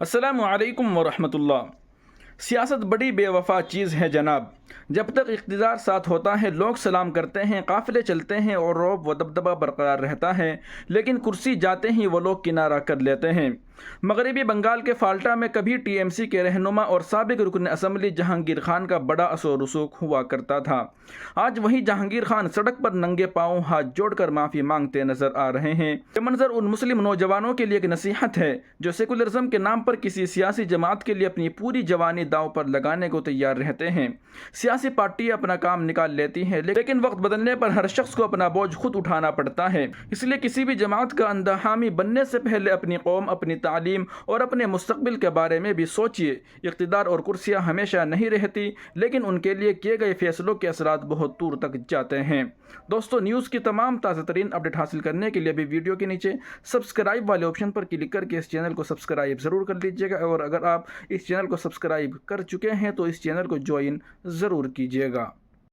السلام علیکم ورحمۃ اللہ۔ سیاست بڑی بے وفا چیز ہے جناب۔ جب تک اقتدار ساتھ ہوتا ہے لوگ سلام کرتے ہیں، قافلے چلتے ہیں اور رعب و دبدبہ برقرار رہتا ہے، لیکن کرسی جاتے ہی وہ لوگ کنارہ کر لیتے ہیں۔ مغربی بنگال کے فالٹا میں کبھی ٹی ایم سی کے رہنما اور سابق رکن اسمبلی جہانگیر خان کا بڑا اثر و رسوخ ہوا کرتا تھا۔ آج وہی جہانگیر خان سڑک پر ننگے پاؤں ہاتھ جوڑ کر معافی مانگتے نظر آ رہے ہیں۔ یہ منظر ان مسلم نوجوانوں کے لیے ایک نصیحت ہے جو سیکولرزم کے نام پر کسی سیاسی جماعت کے لیے اپنی پوری جوانی داؤ پر لگانے کو تیار رہتے ہیں۔ سیاسی پارٹیاں اپنا کام نکال لیتی ہیں، لیکن وقت بدلنے پر ہر شخص کو اپنا بوجھ خود اٹھانا پڑتا ہے۔ اس لیے کسی بھی جماعت کا اندھا حامی بننے سے پہلے اپنی قوم، اپنی تعلیم اور اپنے مستقبل کے بارے میں بھی سوچیے۔ اقتدار اور کرسیاں ہمیشہ نہیں رہتی، لیکن ان کے لیے کیے گئے فیصلوں کے اثرات بہت دور تک جاتے ہیں۔ دوستو، نیوز کی تمام تازہ ترین اپڈیٹ حاصل کرنے کے لیے ابھی ویڈیو کے نیچے سبسکرائب والے آپشن پر کلک کر کے اس چینل کو سبسکرائب ضرور کر لیجیے گا، اور اگر آپ اس چینل کو سبسکرائب کر چکے ہیں تو اس چینل کو جوائن ضرور کیجیے گا۔